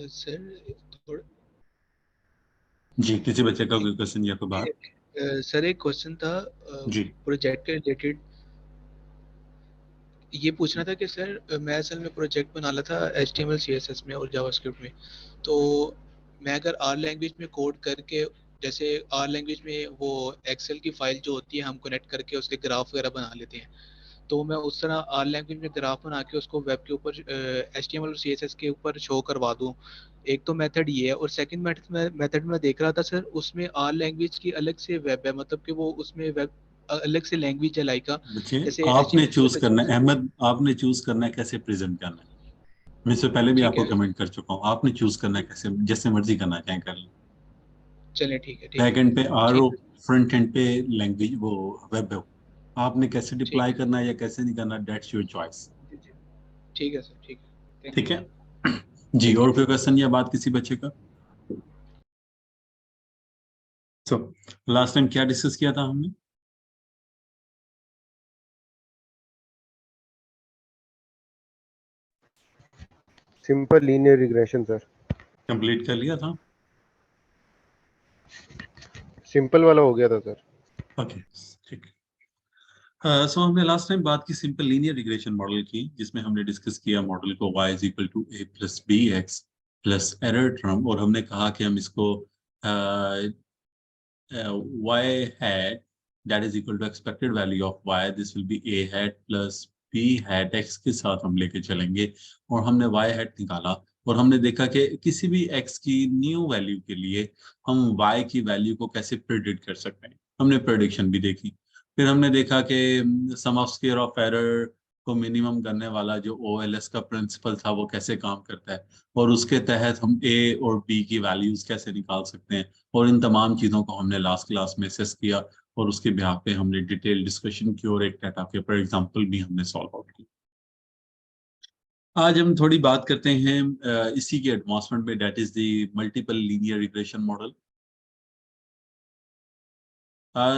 Sir थोड़ा जी, किसी बच्चे का कोई क्वेश्चन या कोई बात? सर एक क्वेश्चन था जी प्रोजेक्ट के रिलेटेड। ये पूछना था कि सर मैं असल में प्रोजेक्ट बना रहा था HTML CSS में और जावास्क्रिप्ट में। तो मैं अगर आर लैंग्वेज में कोड करके, जैसे आर लैंग्वेज में वो एक्सेल की फाइल जो होती है हम कनेक्ट करके उसके ग्राफ वगैरह बना लेते हैं, तो मैं उस तरह आर लैंग्वेज में ग्राफ बना के उसको वेब के ऊपर HTML और CSS के ऊपर शो करवा दूं। एक तो मेथड ये है, और सेकंड मेथड में देख रहा था सर, उसमें आर लैंग्वेज की अलग से वेब है, मतलब कि वो उसमें वेब अलग से लैंग्वेज है लाइक का। बच्चे, जैसे आपने HTML चूज CSS करना है, यूज। अहमद आपने चूज करना है कैसे प्रेजेंट करना है। मैं इससे पहले भी ठीक आपको है, कमेंट कर चुका हूँ, आपने चूज करना है कैसे, जैसे मर्जी करना चाहें कर लो। चलें ठीक है ठीक बैक है एंड पे आर हो, ठीक है फ्रंट एंड पे लैंग्वेज वो वेब हो। आपने कैसे ठीक डिप्लॉय है करना है या कैसे नहीं करना, डेट्स योर चॉइस। जी, जी, ठीक है सर, ठीक है, थैंक ठीक यू। है। जी, और कोई क्वेश्चन या बात किसी बच्चे का? तो लास्ट टाइम क्या डिस्कस किया था हमने? Simple linear regression sir. Complete कर लिया था? सिंपल वाला हो गया था सर। ओके, ठीक। सो हमने लास्ट टाइम बात की सिंपल लीनियर रिग्रेशन मॉडल की, जिसमें हमने डिस्कस किया मॉडल को y is equal to a plus B X plus error term, और हमने कहा कि हम इसको y hat that is equal to expected value of y, this will be a hat plus b hat x के साथ हम लेके चलेंगे। और हमने y hat निकाला, और हमने देखा कि किसी भी x की न्यू वैल्यू के लिए हम y की वैल्यू को कैसे प्रेडिक्ट कर सकते हैं। हमने प्रेडिक्शन भी देखी। फिर हमने देखा कि सम ऑफ स्क्वायर ऑफ एरर को मिनिमम करने वाला जो OLS का प्रिंसिपल था वो कैसे काम करता है, और उसके तहत हम a और b की वैल्यूज कैसे निकाल सकते हैं। और इन तमाम चीज़ों को हमने लास्ट क्लास में असेस किया, और उसके बिहाफ पे हमने डिटेल डिस्कशन की, और एक डाटा के ऊपर एग्जांपल भी हमने सॉल्व आउट की। आज हम थोड़ी बात करते हैं इसी के एडवांसमेंट में, that is the multiple linear regression model.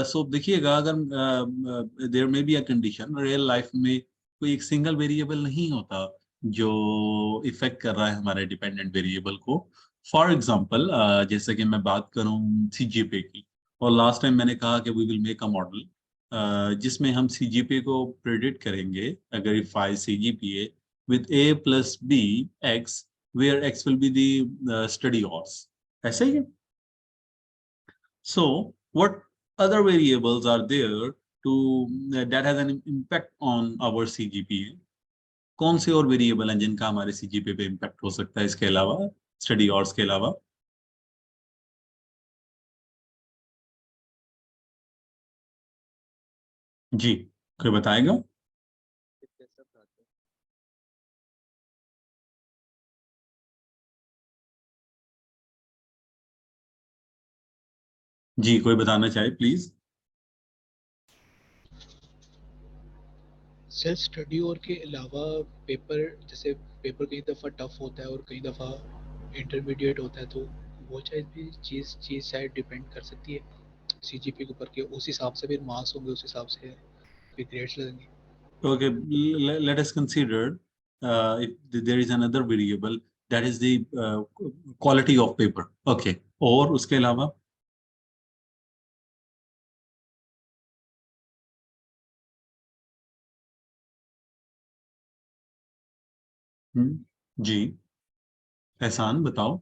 So देखिएगा, अगर there may be a condition real life में, कोई एक सिंगल वेरिएबल नहीं होता जो इफेक्ट कर रहा है हमारे डिपेंडेंट वेरिएबल को। फॉर एग्जांपल, जैसे कि मैं बात करूं सीजीपीए की, और लास्ट टाइम मैंने कहा कि we will make a model जिसमें हम सीजीपीए को प्रेडिक्ट करेंगे, अगर if I CGPA with a plus b x, where x will be the study horse, ऐसे ही है। So, what other variables are there to that has an impact on our CGPA? कौन से और variable हैं जिनका हमारे CGPA पे impact हो सकता है इसके अलावा, स्टडी आवर्स के अलावा? जी, कोई बताएगा? जी, कोई बताना चाहे प्लीज। सर स्टडी और के अलावा पेपर, जैसे पेपर कई दफ़ा टफ होता है और कई दफ़ा इंटरमीडिएट होता है, तो वो चीज़ भी चीज़ शायद डिपेंड कर सकती है CGP के ऊपर के, उस हिसाब से फिर मार्क्स होंगे, उस हिसाब से फिर ग्रेड्स लगेंगे। Okay, let us consider if there is another variable, that is the quality of paper. Okay, और उसके अलावा? जी, एहसान बताओ।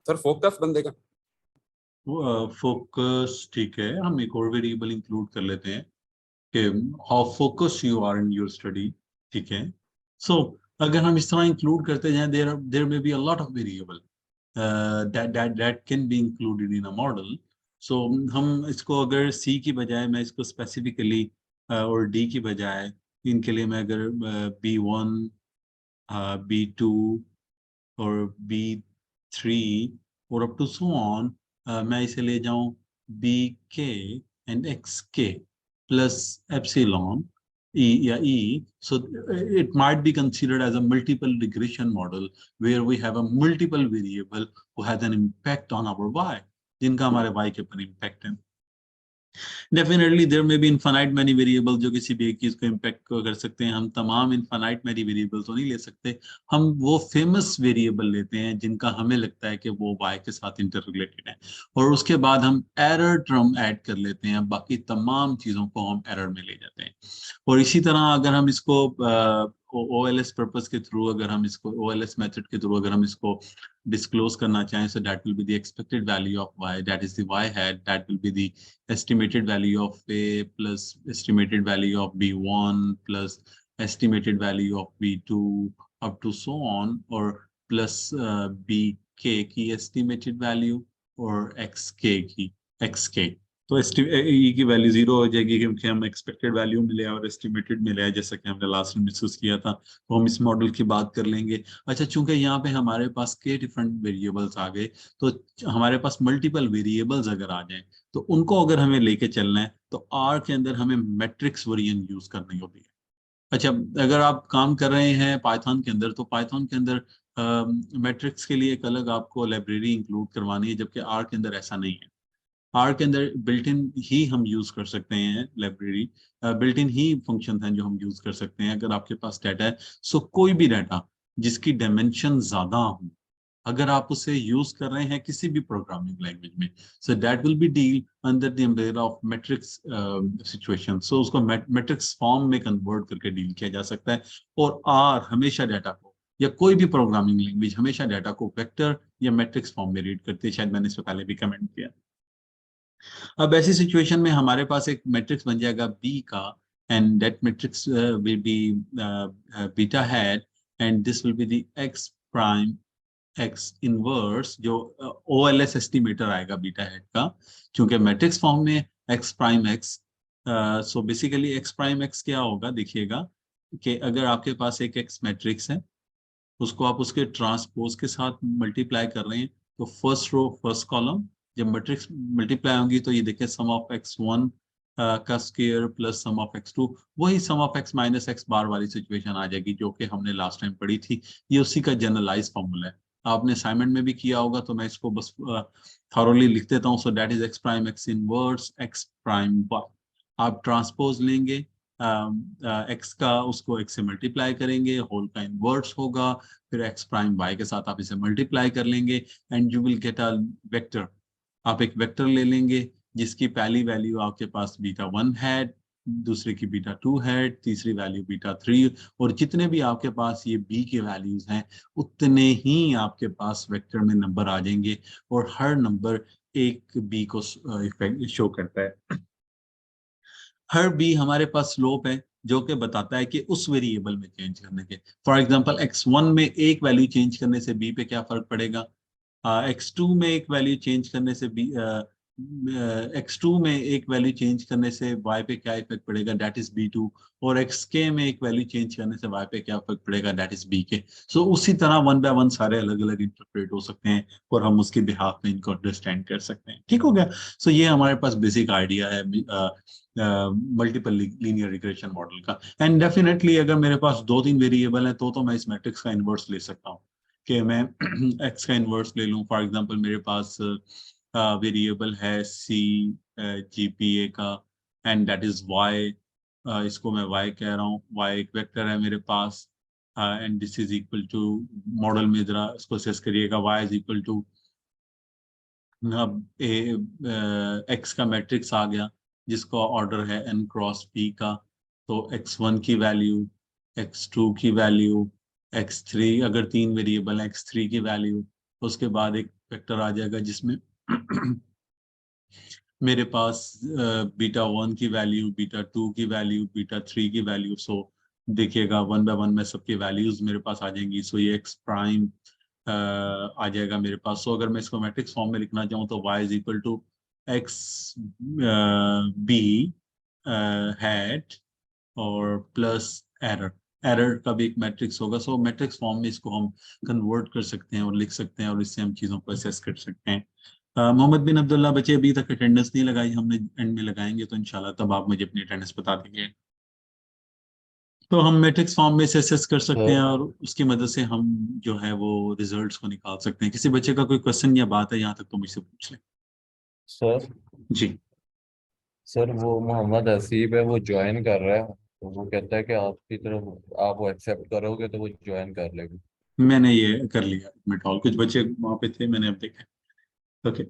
सर फोकस बंदे का। फोकस, ठीक है, हम एक और वेरिएबल इंक्लूड कर लेते हैं कि how focus you are in your study. ठीक है। सो अगर हम इस तरह इंक्लूड करते जाएं, there may be a lot of variable that can be included in a model. So हम इसको अगर सी की बजाय, मैं इसको स्पेसिफिकली और डी की बजाय, इनके लिए मैं अगर B1, B2 और B3 और अप टू सो ऑन, मैं इसे ले जाऊं BK and XK plus epsilon E या E, so it might be considered as a multiple regression model where we have a multiple variable who has an impact on our Y, जिनका हमारे Y के ऊपर impact है। Definitely there may B infinite many variable जो किसी भी एक चीज को इम्पैक्ट कर सकते हैं। हम तमाम इनफाइनाइट मैनी वेरिएबल तो नहीं ले सकते, हम वो फेमस वेरिएबल लेते हैं जिनका हमें लगता है कि वो y के साथ इंटर रिलेटेड है, और उसके बाद हम एरर टर्म ऐड कर लेते हैं, बाकी तमाम चीजों को हम एरर में ले जाते हैं। और इसी तरह अगर हम इसको OLS पर्पस के थ्रू, अगर हम इसको OLS मेथड के थ्रू अगर हम इसको डिस्क्लोज करना चाहें, so that will be the expected value of y, that is the y hat, that will be the estimated value of a plus estimated value of b1 plus estimated value of b2 up to so on, or plus bk की estimated value और xk की xk। तो ई की value 0 हो जाएगी क्योंकि हम expected value मिले और एस्टिमेटेड मिले हैं, जैसा कि हमने लास्ट में डिस्कस किया था। तो हम इस मॉडल की बात कर लेंगे। अच्छा, चूंकि यहाँ पे हमारे पास के डिफरेंट वेरिएबल्स आ गए, तो हमारे पास मल्टीपल वेरिएबल्स अगर आ जाएं तो उनको अगर हमें लेके चलना है तो आर के अंदर हमें मैट्रिक्स वेरिएंट यूज करनी होती है। अच्छा, अगर आप काम कर रहे हैं पाइथन के अंदर, तो पाइथन के अंदर मैट्रिक्स के लिए एक अलग आपको लाइब्रेरी इंक्लूड करवानी है, जबकि आर के अंदर ऐसा नहीं है। आर के अंदर बिल्ट इन ही हम यूज कर सकते हैं library, built in he function हैं जो हम यूज कर सकते हैं। अगर आपके पास डाटा है, सो कोई भी डाटा जिसकी डायमेंशन ज्यादा हो, अगर आप उसे यूज कर रहे हैं किसी भी प्रोग्रामिंग लैंग्वेज में, so that will be deal under the umbrella of matrix situation. So उसको मैट्रिक्स फॉर्म में कन्वर्ट करके डील किया जा सकता है। और आर हमेशा डाटा को, या कोई भी प्रोग्रामिंग लैंग्वेज हमेशा डाटा को वेक्टर या मैट्रिक्स फॉर्म में रीड करती है। शायद मैंने इससे पहले भी कमेंट किया। अब ऐसी सिचुएशन में हमारे पास एक मैट्रिक्स बन जाएगा बी का, and that matrix will be beta hat, and this will be the x prime X inverse, जो OLS एस्टिमेटर आएगा बीटा हेड का, क्योंकि मैट्रिक्स फॉर्म में x prime x. So basically X prime x क्या होगा, देखिएगा कि अगर आपके पास एक एक्स मैट्रिक्स है, उसको आप उसके ट्रांसपोज के साथ मल्टीप्लाई कर रहे हैं, तो फर्स्ट रो फर्स्ट कॉलम जब मैट्रिक्स मल्टीप्लाई होंगी तो ये देखिए सम ऑफ x1 का square plus some of x2, वही सम ऑफ x माइनस एक्स बार वाली सिचुएशन आ जाएगी जो कि हमने लास्ट टाइम पढ़ी थी। ये उसी का जनरलाइज फॉर्मूला है, आपने असाइनमेंट में भी किया होगा, तो मैं इसको बस थॉरोली लिख देता हूँ। So that is X prime X inverse X prime Y. आप ट्रांसपोज लेंगे एक्स का, उसको एक्स से मल्टीप्लाई करेंगे, होल का इनवर्स होगा, फिर एक्स प्राइम वाई के साथ आप इसे मल्टीप्लाई कर लेंगे, and you will get a vector. आप एक वेक्टर ले लेंगे जिसकी पहली वैल्यू आपके पास बीटा 1 है, दूसरे की बीटा 2 है, तीसरी वैल्यू बीटा 3, और जितने भी आपके पास ये बी के वैल्यूज हैं उतने ही आपके पास वेक्टर में नंबर आ जाएंगे, और हर नंबर एक बी को इफेक्ट शो करता है। हर बी हमारे पास स्लोप है जो कि बताता है कि उस वेरिएबल में चेंज करने के, फॉर एग्जांपल x1 में एक वैल्यू चेंज करने से बी पे क्या फर्क पड़ेगा, x2 में एक वैल्यू चेंज करने से बी x2 में एक वैल्यू चेंज करने से y पे क्या इफेक्ट पड़ेगा, दैट इज b2, और xk में एक वैल्यू चेंज करने से y पे क्या इफेक्ट पड़ेगा, दैट इज bk। सो उसी तरह 1 बाय 1 सारे अलग अलग इंटरप्रेट हो सकते हैं और हम उसके बिहाफ में इनको अंडरस्टैंड कर सकते हैं। ठीक हो गया। सो ये हमारे पास बेसिक आइडिया है मल्टीपल लीनियर रिग्रेशन मॉडल का। एंड डेफिनेटली अगर मेरे पास 2-3 वेरिएबल हैं तो मैं इस मैट्रिक्स का इन्वर्स ले सकता हूँ, कि मैं x का इन्वर्स ले लूँ। फॉर एग्जांपल मेरे पास वेरिएबल है c GPA का, एंड दैट इज y, इसको मैं y कह रहा हूँ, y एक वेक्टर है मेरे पास, and this is equal to, model में जरा इसको असेस करिएगा, y इज इक्वल टू, अब x का मैट्रिक्स आ गया जिसका ऑर्डर है n क्रॉस p का, तो x1 की वैल्यू, x2 की वैल्यू, x3, अगर 3 वेरिएबल है x3 की वैल्यू, उसके बाद एक वेक्टर आ जाएगा जिसमें मेरे पास बीटा 1 की वैल्यू, बीटा 2 की वैल्यू, बीटा 3 की वैल्यू। सो देखिएगा 1 बाय 1 में सबकी वैल्यूज मेरे पास आ जाएंगी। सो ये एक्स प्राइम आ जाएगा मेरे पास। सो अगर मैं इसको मैट्रिक्स फॉर्म में लिखना चाहूँ तो y is equal to X B hat और प्लस एरर, एरर का भी एक मैट्रिक्स होगा। सो मैट्रिक्स फॉर्म में इसको हम कन्वर्ट कर सकते हैं और लिख सकते हैं, और इससे हम चीज़ों को असेस कर सकते हैं। मोहम्मद बिन अब्दुल्ला, बच्चे अभी तक अटेंडेंस नहीं लगाई, हमने एंड में लगाएंगे, तो इंशाल्लाह तब आप मुझे अपनी अटेंडेंस बता देंगे। तो हम मैट्रिक्स फॉर्म में से असेस कर सकते हैं और उसकी मदद से हम जो है वो रिजल्ट्स को निकाल सकते हैं। किसी बच्चे का कोई क्वेश्चन या बात है यहाँ तक तो मुझसे पूछ लें। सर जी सर वो मोहम्मद हसीब है, वो ज्वाइन कर रहा है, तो वो कहता है कि आपकी तरफ आप वो एक्सेप्ट करोगे तो वो ज्वाइन कर लेगा। मैंने ये कर लिया एडमिट ऑल, कुछ बच्चे वहां पे थे, मैंने अब देखा। ओके।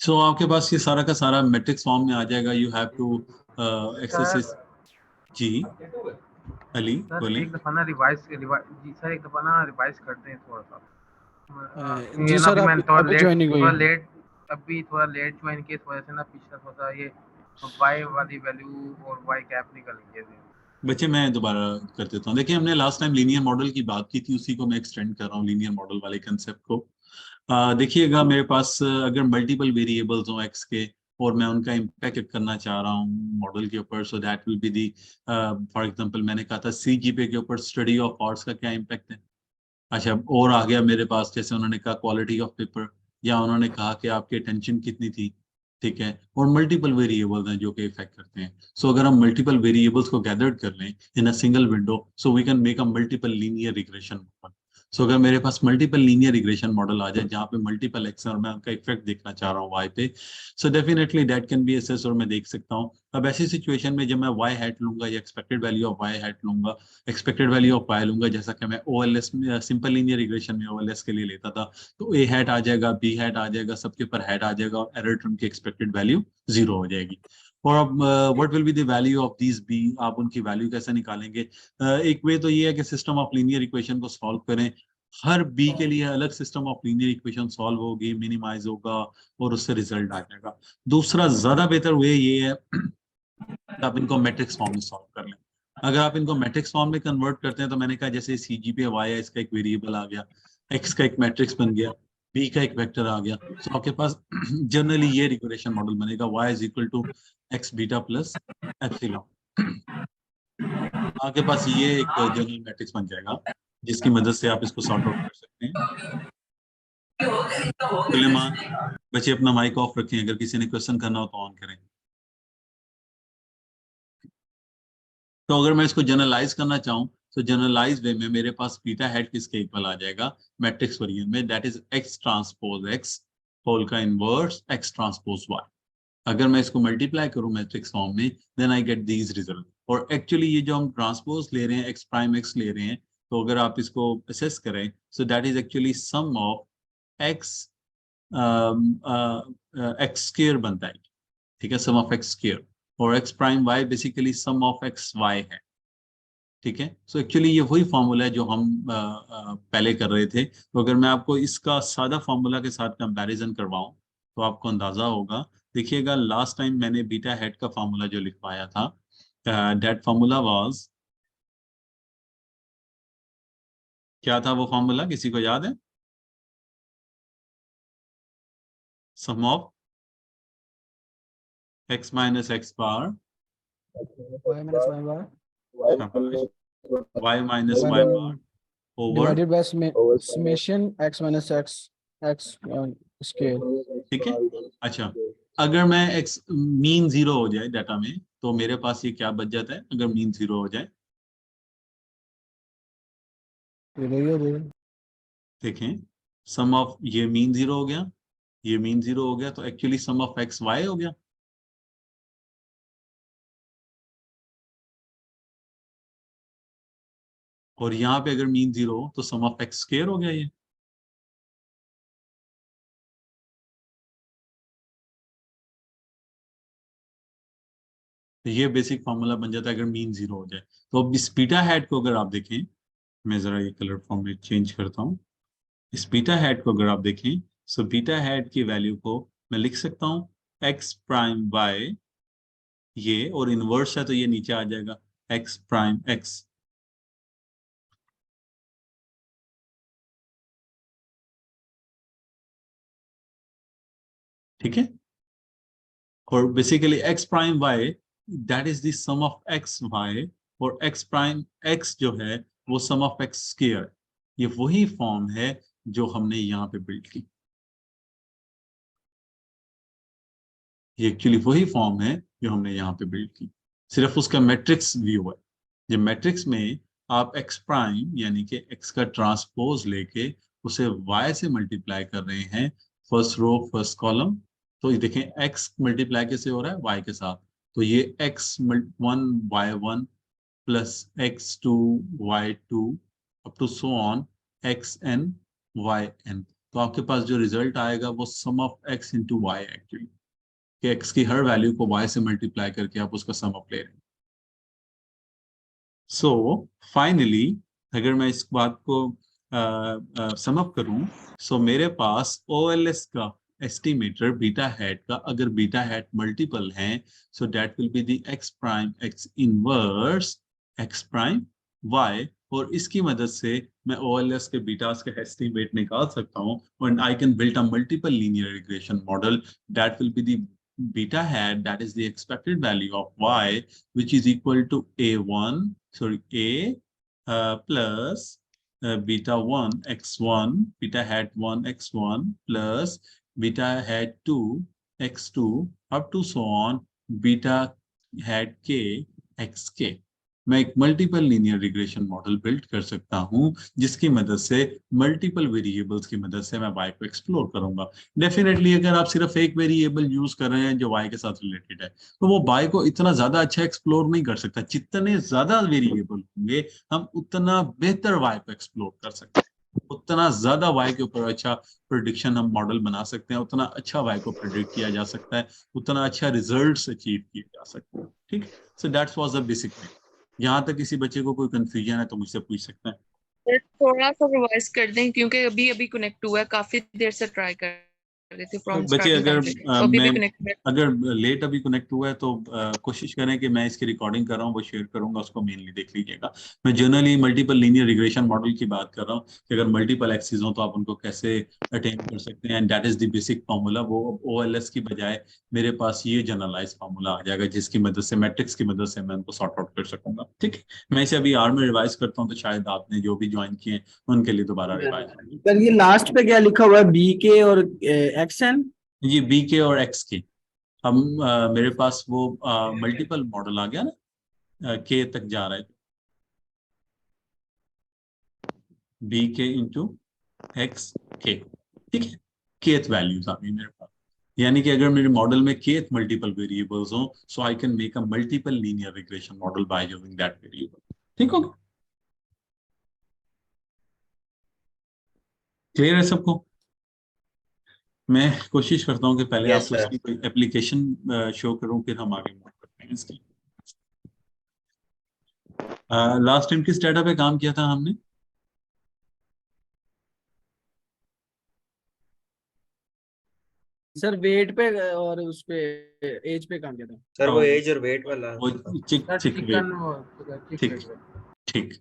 सो आपके पास ये सारा का सारा मैट्रिक्स फॉर्म में आ जाएगा। You have to access. जी अली सर बोलें। एक दफा ना जी सर, एक दफा ना रिवाइज करते हैं थोड़ा सा। ये जी ना सर, अभी आप मैंने अभी ज्वाइनिंग हुई है। अभी थोड़ा लेट ज्वाइन किया, इस वजह से ना पिछला थोड़ा सा ये वाई वाली वैल्यू और वाई कैप निकल गई है। बच्चे मैं दोबारा कर देता हूँ। देखिए हमने लास्ट टाइम लीनियर मॉडल की बात की थी, उसी को मैं एक्सटेंड कर रहा हूँ, लीनियर मॉडल वाले कंसेप्ट को। देखिएगा मेरे पास अगर मल्टीपल वेरिएबल्स हो एक्स के और मैं उनका इम्पैक्ट करना चाह रहा हूँ मॉडल के ऊपर, सो that will be the, for example मैंने कहा था सीजीपीए के ऊपर स्टडी ऑफ आर्ट्स का क्या इम्पैक्ट है। अच्छा, और आ गया मेरे पास, जैसे उन्होंने कहा क्वालिटी ऑफ पेपर, या उन्होंने कहा कि आपकी अटेंशन कितनी थी, ठीक है। और मल्टीपल वेरिएबल्स हैं जो कि इफेक्ट करते हैं। सो अगर हम मल्टीपल वेरिएबल्स को गैदर कर लें in a single window, so we can make a multiple linear regression model. So अगर मेरे पास मल्टीपल लीनियर रिग्रेशन मॉडल आ जाए जहाँ पे मल्टीपल एक्स और मैं उनका इफेक्ट देखना चाह रहा हूँ वाई पे, so definitely that can B assess और मैं देख सकता हूँ। अब ऐसी सिचुएशन में जब मैं वाई हैट लूंगा या expected value of Y hat लूंगा, एक्सपेक्टेड वैल्यू ऑफ वाई लूंगा, जैसा कि मैं ओएलएस में सिंपल लीनियर रिग्रेशन में ओएलएस के लिए लेता था, तो ए हैट आ जाएगा, बी हैट आ जाएगा, सबके ऊपर हैट आ जाएगा और एरर टर्म की एक्सपेक्टेड वैल्यू 0 हो जाएगी। और अब what will be the value of these B, आप उनकी वैल्यू कैसे निकालेंगे? एक वे तो ये है कि सिस्टम ऑफ लीनियर इक्वेशन को सॉल्व करें, हर बी के लिए अलग system of linear equation solve होगी, मिनिमाइज होगा और उससे रिजल्ट आ जाएगा। दूसरा ज्यादा बेहतर वे ये है कि आप इनको मैट्रिक्स फॉर्म में सॉल्व कर लें। अगर आप इनको मैट्रिक्स फॉर्म में कन्वर्ट करते हैं तो मैंने कहा जैसे सीजीपीए वाई है, इसका एक वेरिएबल आ गया, एक्स का एक मैट्रिक्स बन गया, बी का एक वेक्टर आ गया, तो आपके पास जनरली ये रिग्रेशन मॉडल बनेगा, y is equal to X beta plus epsilon. आपके पास ये एक जनरल मैट्रिक्स बन जाएगा जिसकी मदद से आप इसको सॉर्ट आउट कर सकते हैं। सुलेमान, बच्चे अपना माइक ऑफ रखें, अगर किसी ने क्वेश्चन करना हो तो ऑन करें। तो अगर मैं इसको जनरलाइज करना चाहूँ तो जनरलाइज वे में मेरे पास बीटा हेड किसके इक्वल आ जाएगा मैट्रिक्स वेरिएंट में, that is X transpose X whole का इनवर्स एक्स ट्रांसपोज वाई। अगर मैं इसको मल्टीप्लाई करूं मैट्रिक्स फॉर्म में, then I get these result. और एक्चुअली ये जो हम ट्रांसपोज ले रहे हैं, एक्स प्राइम एक्स ले रहे हैं, तो अगर आप इसको असेस करें, so that is actually sum of X X square बनता है, ठीक है, सम ऑफ एक्स स्क्वायर। और X prime Y basically sum of X Y है, ठीक है। सो एक्चुअली ये वही फॉर्मूला है जो हम पहले कर रहे थे। तो अगर मैं आपको इसका सादा फॉर्मूला के साथ कंपैरिजन करवाऊं तो आपको अंदाजा होगा। देखिएगा लास्ट टाइम मैंने बीटा हेड का फॉर्मूला जो लिखवाया था, दैट फॉर्मूला वाज, क्या था वो फॉर्मूला, किसी को याद है? Sum of x minus x bar y minus y bar y minus y bar over, divided by summation x minus x x scale। ठीक है। अच्छा, अगर मैं एक्स मीन 0 हो जाए डाटा में तो मेरे पास ये क्या बच जाता है अगर मीन 0 हो जाए? देखें, सम ऑफ ये मीन 0 हो गया, ये मीन 0 हो गया, तो actually sum of X Y हो गया। और यहाँ पे अगर मीन 0 हो तो सम ऑफ एक्स स्क्वायर हो गया ये। तो ये बेसिक फॉर्मूला बन जाता है अगर मीन 0 हो जाए। तो अब इस बीटा हैट को अगर आप देखें, मैं जरा ये कलर फॉर्म में चेंज करता हूँ। इस बीटा हैट को अगर आप देखें, सो बीटा हैट की वैल्यू को मैं लिख सकता हूँ एक्स प्राइम वाई, ये और इनवर्स है तो ये नीचे आ जाएगा एक्स प्राइम एक्स। ठीक है। और basically X prime Y that is the sum of X Y, और एक्स प्राइम एक्स जो है वो सम ऑफ एक्स स्क्वायर। ये वही फॉर्म है जो हमने यहाँ पे बिल्ड की, ये एक्चुअली वही फॉर्म है जो हमने यहाँ पे बिल्ड की, सिर्फ उसका मैट्रिक्स व्यू है। जब मैट्रिक्स में आप एक्स प्राइम यानी कि एक्स का ट्रांसपोज लेके उसे y से मल्टीप्लाई कर रहे हैं, फर्स्ट रो फर्स्ट कॉलम। तो ये देखें x मल्टीप्लाई कैसे हो रहा है y के साथ, तो ये x1 y1 plus x2 y2 up to so on xn yn। तो आपके पास जो रिजल्ट आएगा वो sum of x into y actually, कि x की हर वैल्यू को y से मल्टीप्लाई करके आप उसका सम ऑफ ले रहे हैं। सो फाइनली अगर मैं इस बात को सम अप करूं, सो मेरे पास OLS का एस्टिमेटर बीटा हैट का, अगर बीटा हैट मल्टीपल हैं, सो that will be the x prime x inverse x prime y, और इसकी मदद से मैं OLS के बीटास के एस्टिमेट निकाल सकता हूं, and I can build a multiple linear regression model that will be the beta hat, that is the expected value of y, which is equal to a plus beta 1 x1 beta hat 1 x1 plus beta hat 2 x2 up to so on beta hat k xk। मैं एक multiple linear regression model build कर सकता हूं, जिसकी मदद से multiple variables की मदद से मैं y को एक्सप्लोर करूंगा। डेफिनेटली अगर आप सिर्फ एक वेरिएबल यूज कर रहे हैं जो y के साथ रिलेटेड है, तो वो y को इतना ज्यादा अच्छा एक्सप्लोर नहीं कर सकता। जितने ज्यादा वेरिएबल होंगे हम उतना बेहतर y को एक्सप्लोर कर सकते हैं, उतना ज्यादा y के ऊपर अच्छा प्रिडिक्शन हम मॉडल बना सकते हैं, उतना अच्छा y को प्रिडिक्ट किया जा सकता है, उतना अच्छा रिजल्ट्स अचीव किए जा सकते हैं। ठीक, so that's was the basic thing. यहाँ तक किसी बच्चे को कोई कंफ्यूजन है तो मुझसे पूछ सकते हैं। सर थोड़ा सा रिवाइज कर दें, क्योंकि अभी अभी कनेक्ट हुआ है, काफी देर से ट्राई कर रहे थे फ्रॉम बच्चे स्टार्टिंग अगर टाइम से, तो अभी मैं भी कनेक्ट हुआ है। अगर लेट अभी कनेक्ट हुआ है तो कोशिश करें कि मैं इसकी रिकॉर्डिंग कर रहा हूँ वो शेयर करूंगा, उसको मेनली देख लीजिएगा। मैं generally multiple linear regression model की बात कर रहा हूँ कि अगर मल्टीपल एक्सिस हो तो आप उनको कैसे अटेन कर सकते हैं, and that is the basic formula. वो OLS की बजाय मेरे पास ये जनरलाइज फार्मूला आ जाएगा, जिसकी मदद से मैट्रिक्स की मदद से मैं उनको सॉर्ट आउट कर सकूंगा। ठीक है, मैं इसे अभी आर में रिवाइज करता हूँ, तो शायद आपने जो भी ज्वाइन किए हैं उनके लिए दोबारा रिवाइज होगी। सर ये लास्ट पे क्या लिखा हुआ है, BK और XN? ये BK और XK, हम मेरे पास वो मल्टीपल मॉडल आ गया ना, K तक जा रहा है, BK इंटू XK। ठीक है, Kth वैल्यूज आ गई मेरे पास, यानी कि अगर मेरे मॉडल में Kth मल्टीपल वेरिएबल्स हो, so I can make a multiple linear regression model by using that variable. ठीक होगा, क्लियर है सबको? मैं कोशिश करता हूँ कि पहले यस आपको सर। इसकी कोई एप्लीकेशन शो करूँ, फिर हम आगे मूव करते हैं इसकी। लास्ट टाइम किस डाटा पे काम किया था हमने? सर वेट पे और उस पे एज पे काम किया था। सर वो और एज और वेट वाला। वो चिक सर चिक वेट। चिकन वो ठीक, चिकन ठीक।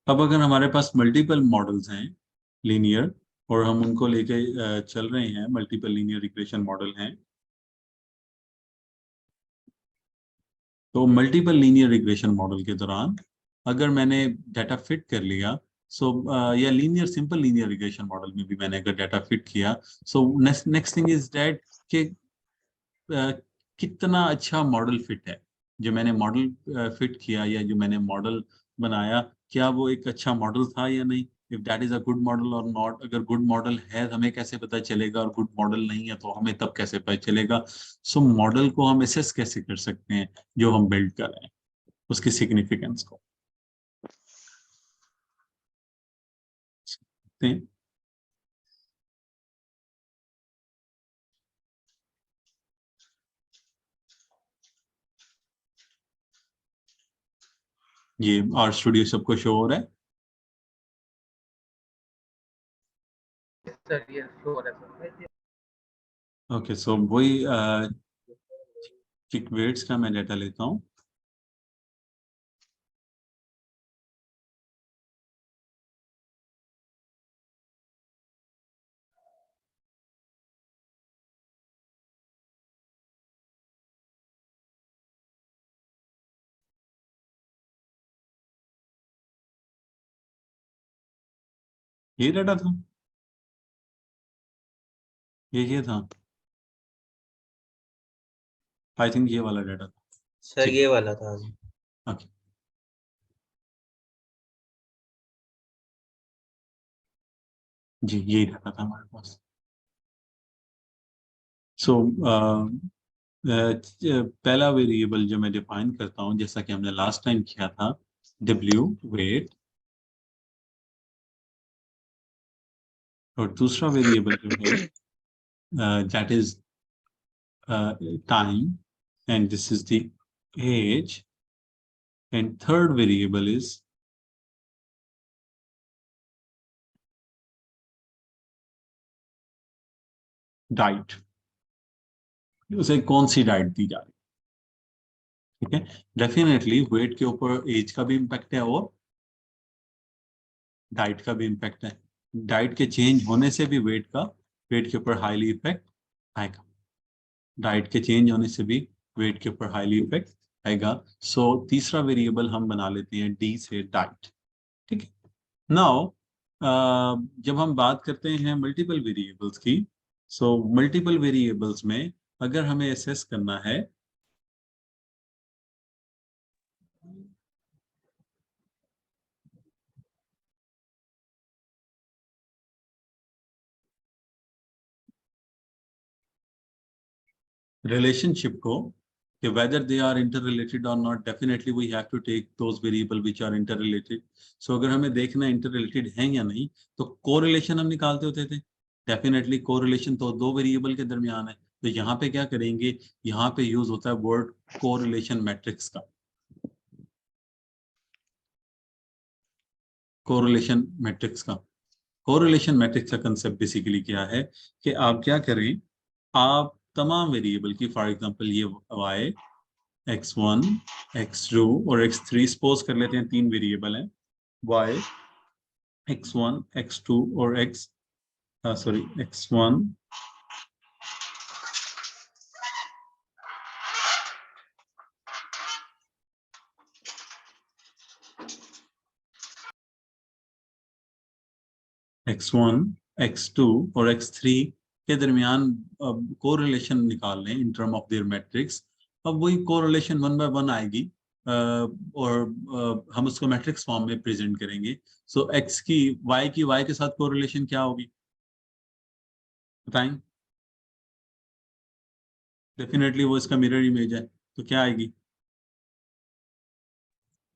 अब अगर हमारे पास मल्टीपल मॉडल्स हैं लीनियर, और हम उनको लेके चल रहे हैं, मल्टीपल लीनियर रिग्रेशन मॉडल हैं, तो मल्टीपल लीनियर रिग्रेशन मॉडल के दौरान अगर मैंने डाटा फिट कर लिया, सो या linear simple linear regression model में भी मैंने अगर डाटा फिट किया, so next thing is that कि कितना अच्छा मॉडल फिट है। जो मैंने मॉडल फिट किया या जो मैंने मॉडल बनाया, क्या वो एक अच्छा मॉडल था या नहीं, if that is a good model और नॉट। अगर गुड मॉडल है तो हमें कैसे पता चलेगा, और गुड मॉडल नहीं है तो हमें तब कैसे पता चलेगा। सो मॉडल को हम असेस कैसे कर सकते हैं जो हम बिल्ड कर रहे हैं, उसकी सिग्निफिकेंस को देखते हैं। ये आर स्टूडियो सबको शो हो रहा है? सर, ये श्योर है सर। ओके, सो वही किक वेट्स का मैं डाटा लेता हूँ। ये डाटा था, ये था, आई थिंक ये वाला डाटा था। सर ठीक। ये वाला था। ओके, जी यही डाटा था हमारे पास। सो पहला वेरिएबल जो मैं डिफाइन करता हूँ, जैसा कि हमने लास्ट टाइम किया था, W वेट, और दूसरा वेरिएबल जो है that is time, and this is the age, and third variable is diet, उसे कौन सी डाइट दी जा रही है। ठीक है, डेफिनेटली वेट के ऊपर एज का भी इम्पैक्ट है और डाइट का भी इम्पैक्ट है। डाइट के चेंज होने से भी वेट के ऊपर हाईली इफेक्ट आएगा। डाइट के चेंज होने से भी वेट के ऊपर हाईली इफेक्ट आएगा। सो तीसरा वेरिएबल हम बना लेते हैं डी से डाइट। ठीक है, नाउ जब हम बात करते हैं मल्टीपल वेरिएबल्स की, सो मल्टीपल वेरिएबल्स में अगर हमें एसेस करना है relationship को, कि whether they are interrelated or not, definitely we have to take those variable which are interrelated. So अगर हमें देखना interrelated हैं या नहीं, तो correlation हम निकालते होते थे। Definitely correlation तो दो वेरिएबल के दरमियान है, तो यहाँ पे क्या करेंगे, यहाँ पे यूज होता है वर्ड correlation matrix का। correlation matrix का का कंसेप्ट बेसिकली क्या है कि आप क्या करें, आप तमाम वेरिएबल की, फॉर एग्जांपल ये y, x1, x2 और x3 सपोज कर लेते हैं, तीन वेरिएबल हैं, y, x1, x2 और x1, x2 और x3 के दरमियान कोरिलेशन निकाल लें in term of their matrix. अब वही कोरिलेशन 1 बाय 1 आएगी और हम उसको मैट्रिक्स फॉर्म में प्रेजेंट करेंगे। सो x की y के साथ कोरिलेशन क्या होगी बताएं? डेफिनेटली वो इसका मिरर इमेज है, तो क्या आएगी?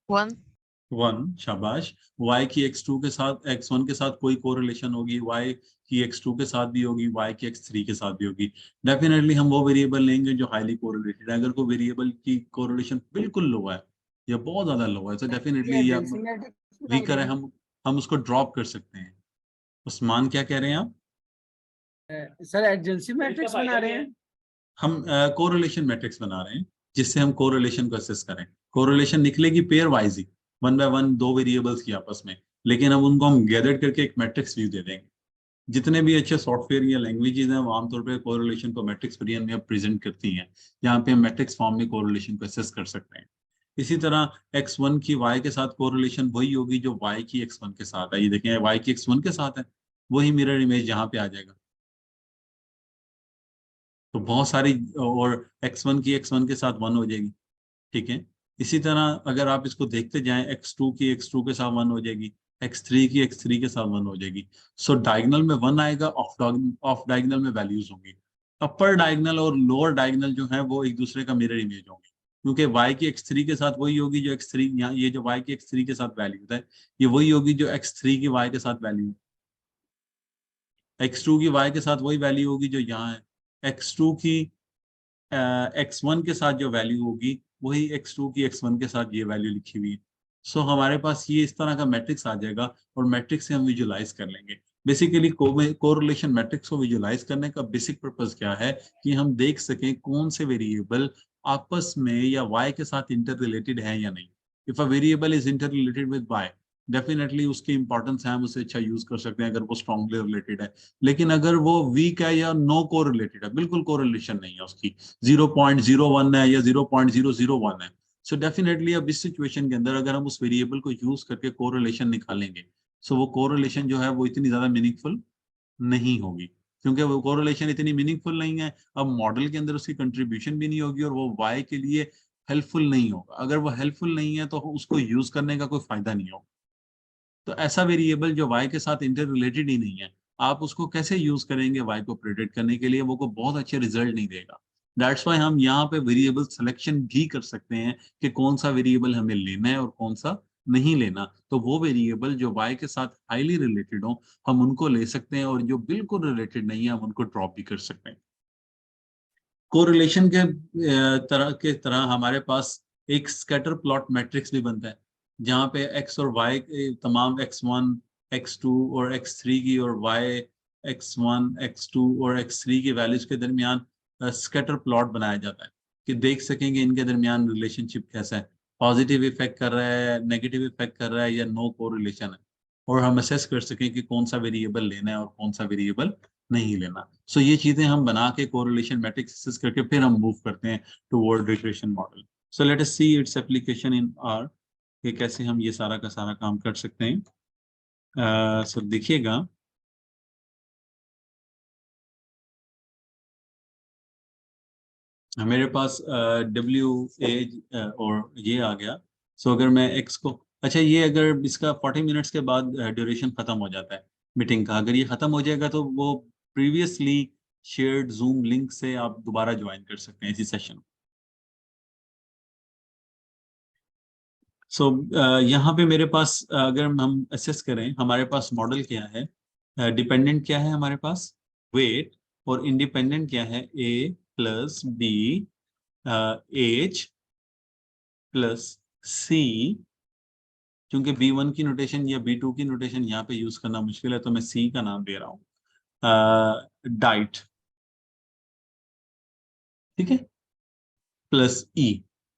1। शाबाश। y की x2 के साथ, x1 के साथ कोई कोरिलेशन होगी, y की x2 के साथ भी होगी, y की x3 के साथ भी होगी। डेफिनेटली हम वो वेरिएबल लेंगे जो हाईली कोरिलेटेड है। अगर कोई वेरिएबल की कोरिलेशन बिल्कुल लो है या बहुत ज्यादा लो है, तो डेफिनेटली या वीकर है, हम उसको ड्रॉप कर सकते हैं। उस्मान क्या कह रहे हैं आप? सर एडजेंसी मैट्रिक्स बना रहे हैं हम कोरिलेशन मैट्रिक्स बना रहे हैं जिससे हम कोरिलेशन को असेस करें। कोरिलेशन निकलेगी पेयर वाइज ही, 1 बाय 1 दो वेरिएबल्स की आपस में, लेकिन अब उनको हम गैदर करके एक मैट्रिक्स व्यू दे देंगे। जितने भी अच्छे सॉफ्टवेयर या लैंग्वेजेस हैं वो आमतौर पर कोरिलेशन को मैट्रिक्स वेरिएंट में प्रेजेंट करती हैं, जहाँ पे हम मैट्रिक्स फॉर्म में कोरिलेशन को असेस कर सकते हैं। इसी तरह x1 की y के साथ कोरिलेशन वही होगी जो y की x1 के साथ है। ये देखें, y की x1 के साथ है, वही मिरर इमेज यहाँ पे आ जाएगा। तो बहुत सारी, और x1 की x1 के साथ 1 हो जाएगी। ठीक है, इसी तरह अगर आप इसको देखते जाएं, x2 की x2 के साथ 1 हो जाएगी, x3 की x3 के साथ 1 हो जाएगी। सो डायगोनल में 1 आएगा, ऑफ डायगोनल में वैल्यूज होंगी। अपर डायगोनल और लोअर डायगोनल जो है वो एक दूसरे का मिरर इमेज होंगे, क्योंकि y की x3 के साथ वही होगी जो x3, यहाँ ये जो y की x3 के साथ वैल्यू है, ये वही होगी जो x3 की y के साथ वैल्यू, x2 की y के साथ वही वैल्यू होगी जो यहाँ है, x2 की x1 के साथ जो वैल्यू होगी वही x2 की x1 के साथ ये वैल्यू लिखी हुई है। सो हमारे पास ये इस तरह का मैट्रिक्स आ जाएगा और मैट्रिक्स से हम विजुलाइज कर लेंगे। बेसिकली कोरिलेशन मैट्रिक्स को विजुलाइज करने का बेसिक पर्पस क्या है कि हम देख सकें कौन से वेरिएबल आपस में या y के साथ इंटर रिलेटेड है या नहीं। If a variable is inter related with y, definitely उसकी इंपॉर्टेंस है, हम उसे अच्छा यूज कर सकते हैं अगर वो स्ट्रांगली रिलेटेड है। लेकिन अगर वो वीक है या नो कोरिलेटेड है, बिल्कुल कोरिलेशन नहीं है उसकी, 0.01 है या 0.001 है, सो डेफिनेटली अब इस सिचुएशन के अंदर अगर हम उस वेरिएबल को यूज करके कोरिलेशन निकालेंगे सो वो कोरिलेशन जो है वो इतनी ज्यादा मीनिंगफुल नहीं होगी, क्योंकि वो कोरिलेशन इतनी मीनिंगफुल नहीं है। अब मॉडल के अंदर उसकी कंट्रीब्यूशन भी नहीं होगी और वो वाई के लिए हेल्पफुल नहीं होगा। अगर वो हेल्पफुल नहीं है तो उसको यूज करने का कोई फायदा नहीं होगा। तो ऐसा वेरिएबल जो वाई के साथ इंटर रिलेटेड ही नहीं है, आप उसको कैसे यूज करेंगे वाई को प्रेडिक्ट करने के लिए? वो को बहुत अच्छे रिजल्ट नहीं देगा। दैट्स वाई हम यहाँ पे वेरिएबल सिलेक्शन भी कर सकते हैं कि कौन सा वेरिएबल हमें लेना है और कौन सा नहीं लेना। तो वो वेरिएबल जो वाई के साथ हाईली रिलेटेड हो हम उनको ले सकते हैं, और जो बिल्कुल रिलेटेड नहीं है हम उनको ड्रॉप भी कर सकते हैं। कोरिलेशन के तरह हमारे पास एक स्कैटर प्लॉट मैट्रिक्स भी बनता है, जहाँ पे एक्स और वाई तमाम x1 x2 और x3 की, और y x1 x2 और x3 की वैल्यूज के दरमियान स्कैटर प्लॉट बनाया जाता है कि देख सकेंगे इनके दरमियान रिलेशनशिप कैसा है, पॉजिटिव इफेक्ट कर रहा है, नेगेटिव इफेक्ट कर रहा है, या नो कोरिलेशन है, और हम असेस कर सकें कि कौन सा वेरिएबल लेना है और कौन सा वेरिएबल नहीं लेना। सो ये चीजें हम बना के कोरिलेशन मैट्रिक्स करके फिर हम मूव करते हैं toward regression model. So let us see its application in are, कि कैसे हम ये सारा का सारा काम कर सकते हैं। सो देखिएगा, मेरे पास डब्ल्यू एज और ये आ गया। सो अगर मैं एक्स को, अच्छा ये अगर इसका 40 मिनट्स के बाद ड्यूरेशन खत्म हो जाता है मीटिंग का, अगर ये खत्म हो जाएगा तो वो प्रीवियसली शेयर्ड जूम लिंक से आप दोबारा ज्वाइन कर सकते हैं इसी सेशन। सो यहाँ पे मेरे पास अगर हम असेस करें हमारे पास मॉडल क्या है, डिपेंडेंट क्या है हमारे पास वेट, और इंडिपेंडेंट क्या है ए प्लस बी एज प्लस सी। क्योंकि B1 की नोटेशन या B2 की नोटेशन यहाँ पे यूज करना मुश्किल है तो मैं सी का नाम दे रहा हूँ, डाइट, ठीक है, प्लस ई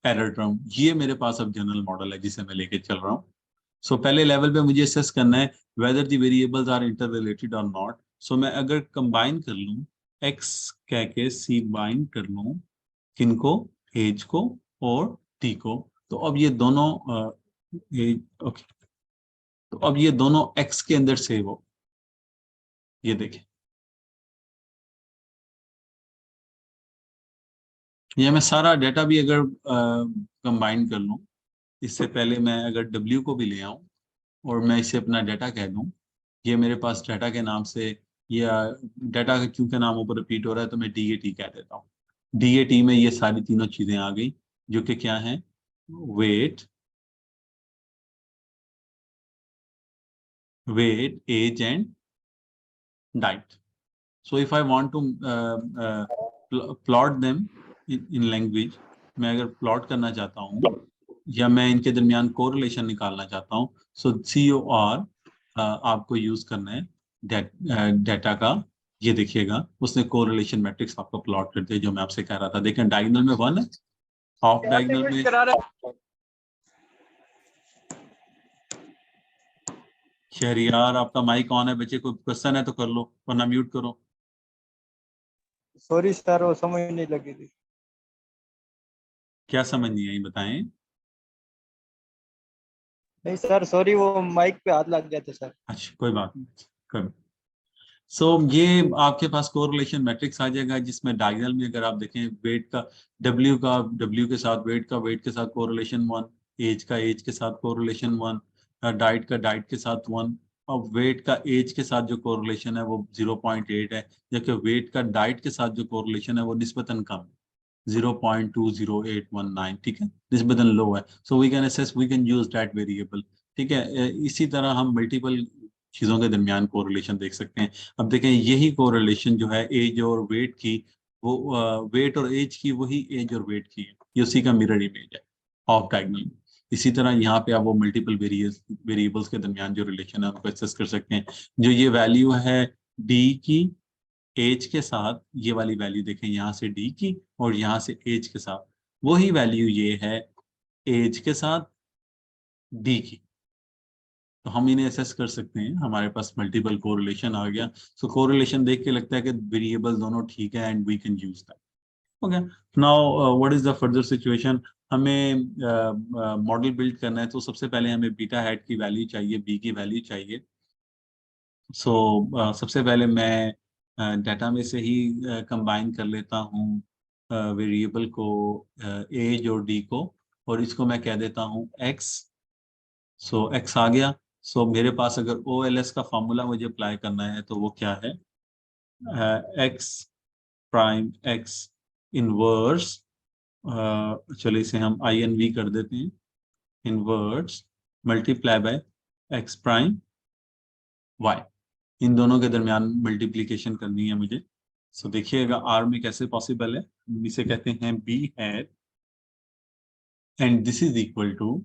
एरर टर्म। ये मेरे पास अब जनरल मॉडल है जिसे मैं लेके चल रहा हूँ। सो पहले लेवल पे मुझे असेस करना है whether the variables are interrelated और नॉट। सो मैं अगर कंबाइन कर लूँ एक्स कह के सी बाइंड कर लूँ किनको, एज को और टी को, तो अब ये दोनों ओके, तो अब ये दोनों एक्स के अंदर सेव हो। ये देखें, ये मैं सारा डाटा भी अगर कंबाइन कर लूँ, इससे पहले मैं अगर W को भी ले आऊँ और मैं इसे अपना डाटा कह दूँ, ये मेरे पास डाटा के नाम से, या डाटा का क्योंकि नाम ऊपर रिपीट हो रहा है तो मैं DAT कह देता हूँ। DAT में ये सारी तीनों चीजें आ गई जो कि क्या है, weight, age and diet. So if I want to plot them in language, मैं अगर प्लॉट करना चाहता हूँ या मैं इनके दरमियान कोरिलेशन निकालना चाहता हूँ, सो COR आपको यूज करना है डाटा का। ये देखिएगा उसने कोरिलेशन मैट्रिक्स आपको प्लॉट कर दिया जो मैं आपसे कह रहा था। देखें डायगोनल में 1 है, ऑफ डायगोनल में शहरियार आपका माइक ऑन है, बच्चे कोई क्वेश्चन है तो कर लो वरना म्यूट करो। सॉरी सर वो समझ नहीं लगी थी। क्या समझ नहीं आई बताएं। नहीं सर सॉरी वो माइक पे हाथ लग गया था सर। अच्छा कोई बात नहीं, कर। सो ये आपके पास कोरिलेशन मैट्रिक्स आ जाएगा जिसमें डायगोनल में अगर आप देखें वेट का W के साथ वेट के साथ कोरिलेशन 1, एज का एज के साथ कोरिलेशन 1, डाइट का डाइट के साथ 1, और वेट का एज के साथ जो कोरिलेशन है वो 0.8 है, जबकि वेट का डाइट के साथ जो कोरिलेशन है वो निस्बतन कम है 0.20819, ठीक है, निस्बतन लो है। So we can assess, we can use that variable, ठीक है। इसी तरह हम मल्टीपल चीजों के दरमियान कोरिलेशन देख सकते हैं। अब देखें यही कोरिलेशन जो है एज और वेट की, वो वेट और एज की वही एज और वेट की है, ये उसी का मिरर इमेज है ऑफ डायगोनल। इसी तरह यहाँ पे आप वो मल्टीपल वेरिएबल्स के दरमियान जो रिलेशन है उनको एक्सेस कर सकते हैं। जो ये वैल्यू है डी की एज के साथ, ये वाली वैल्यू देखें यहाँ से डी की और यहाँ से एज के साथ, वही वैल्यू ये है एज के साथ डी की। तो हम इन्हें असेस कर सकते हैं, हमारे पास मल्टीपल कोरिलेशन आ गया। सो कोरिलेशन देख के लगता है कि वेरिएबल दोनों ठीक है and we can use that. Okay, now what is the further situation? हमें मॉडल बिल्ड करना है, तो सबसे पहले हमें बीटा हैट की वैल्यू चाहिए, बी की वैल्यू चाहिए। सो सबसे पहले मैं डाटा में से ही कंबाइन कर लेता हूँ वेरिएबल को, एज और डी को, और इसको मैं कह देता हूँ एक्स। सो एक्स आ गया। सो मेरे पास अगर ओ एल एस का फॉर्मूला मुझे अप्लाई करना है तो वो क्या है? एक्स प्राइम एक्स इनवर्स, चलो इसे हम आई एन वी कर देते हैं, inverse multiply by x prime y. इन दोनों के दरमियान मल्टीप्लिकेशन करनी है मुझे। सो देखिएगा आर में कैसे पॉसिबल है। हम इसे कहते हैं B hat and this is equal to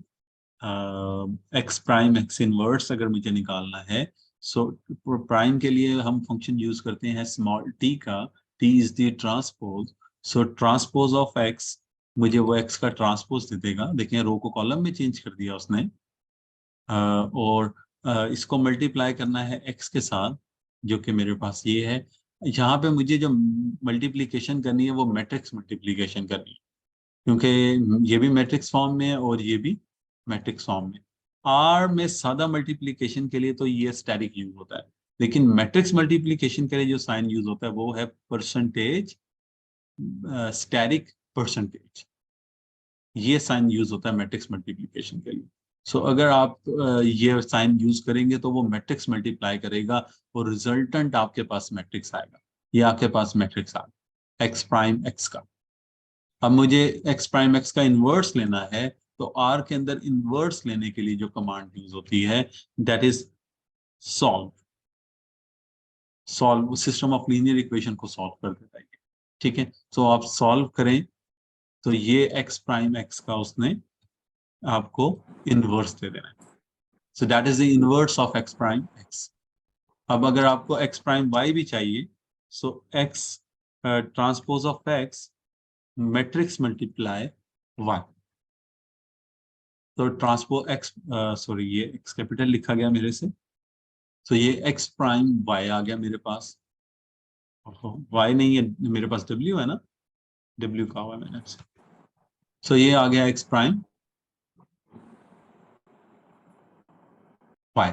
X prime X inverse अगर मुझे निकालना है। सो प्राइम के लिए हम फंक्शन यूज करते हैं स्मॉल टी का, T is the transpose. So transpose of x मुझे वो एक्स का ट्रांसपोज दे देगा। देखिए रो को कॉलम में चेंज कर दिया उसने। और इसको मल्टीप्लाई करना है एक्स के साथ, जो कि मेरे पास ये है। यहाँ पे मुझे जो मल्टीप्लिकेशन करनी है वो मैट्रिक्स मल्टीप्लिकेशन करनी है, क्योंकि ये भी मैट्रिक्स फॉर्म में है और ये भी मैट्रिक्स फॉर्म में। आर में सादा मल्टीप्लिकेशन के लिए तो ये स्टैटिक यूज होता है, लेकिन मैट्रिक्स मल्टीप्लिकेशन के लिए जो साइन यूज होता है वो है परसेंटेज, स्टैटिक परसेंटेज। ये साइन यूज होता है मैट्रिक्स मल्टीप्लिकेशन के लिए। सो अगर आप ये साइन यूज करेंगे तो वो मैट्रिक्स मल्टीप्लाई करेगा और रिजल्टेंट आपके पास मैट्रिक्स आएगा। ये आपके पास मैट्रिक्स आ गया एक्स प्राइम एक्स का। अब मुझे एक्स प्राइम एक्स का इनवर्स लेना है, तो आर के अंदर इनवर्स लेने के लिए जो कमांड यूज होती है that is solve. Solve system of linear equation को सॉल्व कर देता है, ठीक है। तो आप सॉल्व करें तो ये एक्स प्राइम एक्स का उसने आपको इनवर्स दे देना है। So that is the inverse of x prime x. अब अगर आपको एक्स प्राइम वाई भी चाहिए, so x transpose of x matrix multiply y. तो ट्रांसपोज एक्स, सॉरी ये एक्स कैपिटल लिखा गया मेरे से, तो ये एक्स प्राइम वाई आ गया मेरे पास। वाई नहीं है मेरे पास, डब्ल्यू है ना, डब्ल्यू का हुआ है मैंने। सो ये आ गया एक्स प्राइम वाई।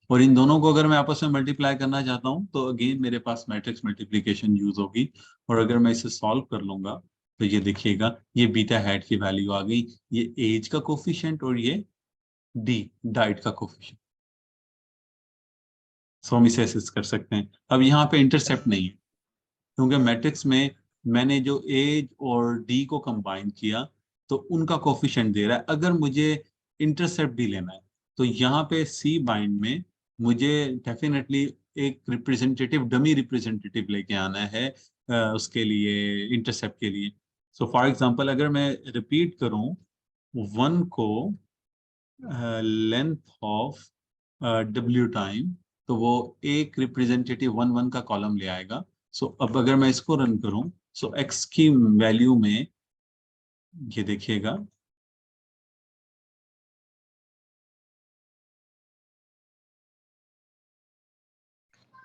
और इन दोनों को अगर मैं आपस में मल्टीप्लाई करना चाहता हूं तो अगेन मेरे पास मैट्रिक्स मल्टीप्लिकेशन यूज होगी। और अगर मैं इसे सॉल्व कर लूंगा तो ये देखिएगा ये बीटा हैट की वैल्यू आ गई, ये एज का कोफिशिएंट और ये डी डाइट का कोफिशिएंट। सो हम इसे असेस कर सकते हैं। अब यहाँ पे इंटरसेप्ट नहीं है, क्योंकि मैट्रिक्स में मैंने जो एज और डी को कंबाइन किया तो उनका कोफिशिएंट दे रहा है। अगर मुझे इंटरसेप्ट भी लेना है तो यहाँ पे सी बाइंड में मुझे डेफिनेटली एक रिप्रेजेंटेटिव, डमी रिप्रेजेंटेटिव लेके आना है उसके लिए, इंटरसेप्ट के लिए। सो फॉर एग्जांपल अगर मैं रिपीट करूं 1 को लेंथ ऑफ डब्ल्यू टाइम, तो वो एक रिप्रेजेंटेटिव 1 1 का कॉलम ले आएगा। सो अब अगर मैं इसको रन करूं, सो एक्स की वैल्यू में ये देखिएगा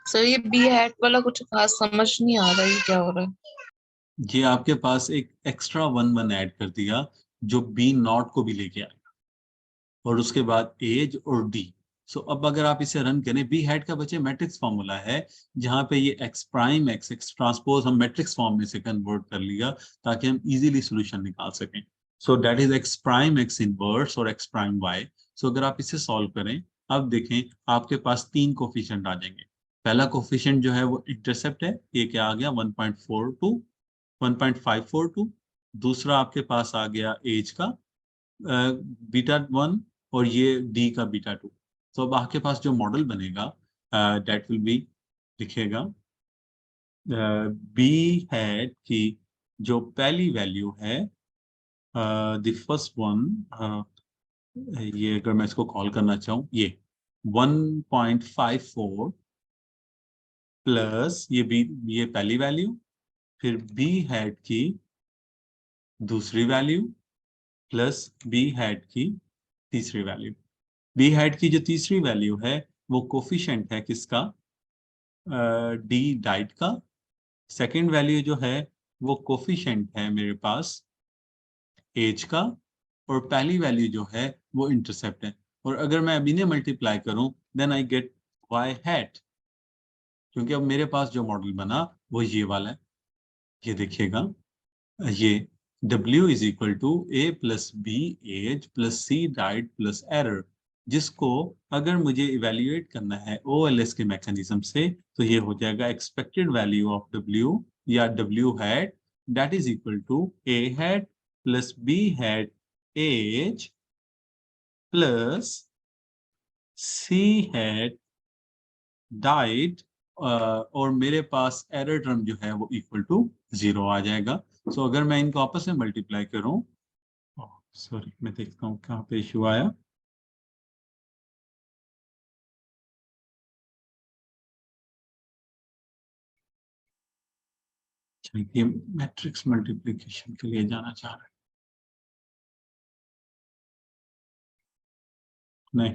सर ये बी हैट वाला कुछ खास समझ नहीं आ रहा है क्या हो रहा है। ये आपके पास एक एक्स्ट्रा 1 1 ऐड कर दिया जो बी नॉट को भी लेके आएगा, और उसके बाद एज और डी। सो अब अगर आप इसे रन करें, बी हैट का बच्चे मैट्रिक्स फॉर्मूला है, जहां पे ये x prime x x transpose हम मैट्रिक्स फॉर्म में से कन्वर्ट कर लिया ताकि हम इजीली सॉल्यूशन निकाल सकें। सो that is X prime X inverse और एक्स प्राइम वाई। सो अगर आप इसे सॉल्व करें, अब देखें आपके पास 3 कोफिशिएंट आ जाएंगे। पहला कोफिशिएंट जो है वो इंटरसेप्ट है, ये क्या आ गया 1.42 1.542। दूसरा आपके पास आ गया एज का बीटा 1 और ये डी का बीटा 2। तो अब आपके पास जो मॉडल बनेगा दैट विल बी, लिखेगा बी हैट की जो पहली वैल्यू है द फर्स्ट वन, ये अगर मैं इसको कॉल करना चाहूँ, ये 1.54 प्लस ये बी, ये पहली वैल्यू, फिर बी हैट की दूसरी वैल्यू प्लस बी हैट की तीसरी वैल्यू। बी हैट की जो तीसरी वैल्यू है वो कोफिशिएंट है किसका, डी डाइट का। सेकंड वैल्यू जो है वो कोफिशिएंट है मेरे पास एज का, और पहली वैल्यू जो है वो इंटरसेप्ट है। और अगर मैं अभी ने मल्टीप्लाई करूं then I get Y hat, क्योंकि अब मेरे पास जो मॉडल बना वो ये वाला है। ये देखिएगा, ये W is equal to A plus B age plus C diet plus error, जिसको अगर मुझे इवेल्युएट करना है OLS के मैकेनिज्म से तो ये हो जाएगा एक्सपेक्टेड वैल्यू ऑफ W या W hat that is equal to A hat plus B hat age plus C hat diet, और मेरे पास एरर टर्म जो है वो इक्वल टू 0 आ जाएगा। सो अगर मैं इनको आपस में मल्टीप्लाई करूं, सॉरी मैं देखता हूँ कहाँ पे इशू आया। ये मैट्रिक्स मल्टीप्लिकेशन के लिए जाना चाह रहा है, नहीं